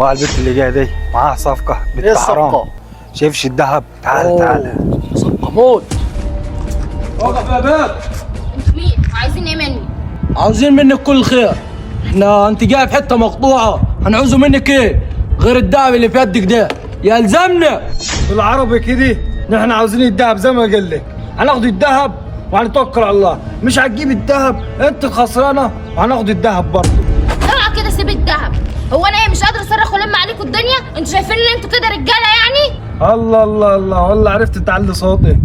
بقى البنت اللي جايه دي معاها صفقه بنت ايه حرام. الصفقة؟ شايفش الذهب؟ تعالى تعالى. صفقة موت. وقف يا باب. انتوا مين؟ وعايزين ايه مني؟ عاوزين منك كل خير. انت جاي في حته مقطوعه، هنعوزه منك ايه؟ غير الدهب اللي في يدك ده يلزمنا. بالعربي كده نحن عاوزين الذهب زي ما قال لك، هناخد الذهب وهنتوكل على الله. مش هتجيب الذهب انت خسرانه، وهناخد الذهب برضه. اوعى كده سيب الدهب. هو انا ايه مش قادره اصرخ والم عليكم الدنيا؟ انتوا شايفين ان انتوا كده رجاله يعني؟ الله الله الله، والله عرفت تعلي صوتك.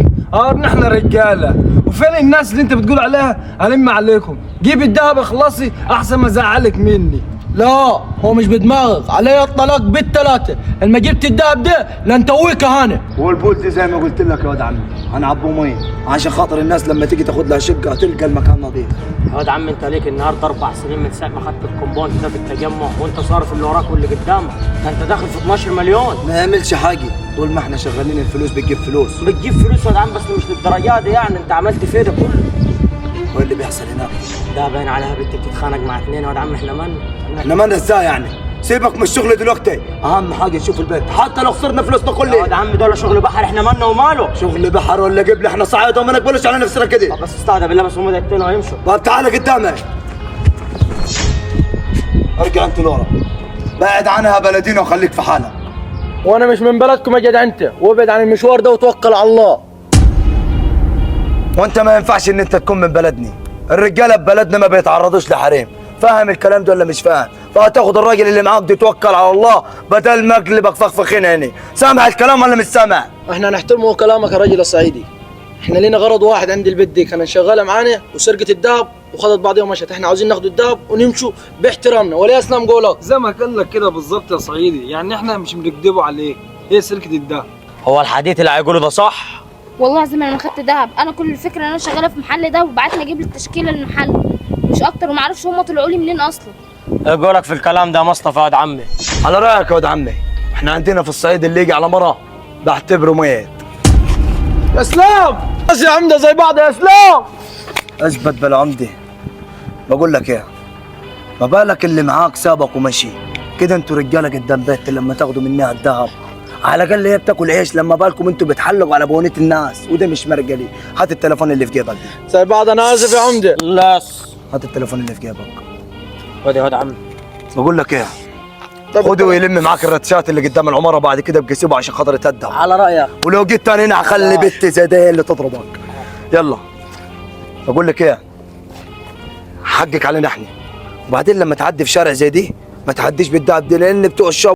نحن رجاله، وفين الناس اللي انت بتقول عليها الم عليكم؟ جيب الذهب اخلصي احسن ما زعلك مني. لا هو مش بدماغك، علي الطلاق بالثلاثه. لما جبت الدهب ده لنتويه كهانه. والبول دي زي ما قلت لك يا واد عمي هنعبوه ميه عشان خاطر الناس لما تيجي تاخد لها شقه تلقى المكان نظيف. يا واد عم انت ليك النهارده 4 سنين من ساعه ما خدت الكومباوند ده في التجمع، وانت صارف اللي وراك واللي قدامك. ده انت داخل في 12 مليون. ما يعملش حاجه، طول ما احنا شغالين الفلوس بتجيب فلوس. بتجيب فلوس يا واد عم، بس مش للدرجه دي يعني. انت عملت فيه ده كله. وايه اللي بيحصل هناك؟ ده باين عليها بنت بتتخانق مع 2 يا واد عم. احنا من احنا مالنا ازاي يعني؟ سيبك من الشغل دلوقتي، اهم حاجه نشوف البيت حتى لو خسرنا فلوسنا يا كلها. واد عم دول شغل بحر، احنا مالنا وماله. شغل بحر ولا قبل، احنا صعيده وما نقبلش على نفسنا كده. بس استهدى بالله، بس هم دقيقتين وهيمشوا. طب تعالى قدامي. ارجع انت لورا، بعد عنها بلدينا وخليك في حالك. وانا مش من بلدكم يا جدع انت، وابعد عن المشوار ده وتوكل على الله. وانت ما ينفعش ان انت تكون من بلدني، الرجاله ببلدنا ما بيتعرضوش لحريم. فاهم الكلام ده ولا مش فاهم؟ فهتاخد الراجل اللي معاك ده توكل على الله بدل ما اقلبك فخفخين هنا. سامع الكلام ولا مش سامع؟ احنا نحترمه كلامك يا راجل يا صعيدي. احنا لينا غرض واحد عند البيت دي، كانت شغاله معانا وسرقت الذهب وخدت بعضها ومشت. احنا عاوزين ناخد الذهب ونمشوا باحترامنا ولا اسلام قولك. زي ما قال لك كده بالظبط يا صعيدي، يعني احنا مش بنكدبوا عليه، هي سرقه الذهب. هو الحديث اللي هيقوله ده صح؟ والله العظيم انا ما خدت دهب. انا كل الفكره ان انا شغاله في محل ده وبعتني اجيب لي التشكيله المحل مش اكتر، وما اعرفش هم طلعوا لي منين اصلا. ايه قولك في الكلام ده يا مصطفى يا واد عمي؟ على رايك يا ولد عمي، احنا عندنا في الصعيد اللي يجي على مره بعتبره ميت. يا اسلام بس يا عم ده زي بعض يا اسلام. اثبت بالعمده. بقول لك ايه، ما بالك اللي معاك سابك ومشي كده؟ انتوا رجاله قدام بيت لما تاخدوا منها الذهب على الاقل هي بتاكل عيش، لما بالكم انتوا بتحلقوا على بونيه الناس، وده مش مرقلي. هات التليفون اللي في جيبك ده. زي بعض، انا اسف يا عمده. لاس هات التليفون اللي في جيبك. خد يا واد عم. بقول لك ايه، خده ويلم معاك الرتشات اللي قدام العماره، بعد كده ابقى سيبه عشان خاطر يتهدى. على رايك. ولو جيت تاني هنا هخلي بنتي زي دي اللي تضربك. يلا بقول لك ايه، حقك علينا احنا. وبعدين لما تعدي في شارع زي دي ما تعديش بالدهب دي، لان بتوع الشوب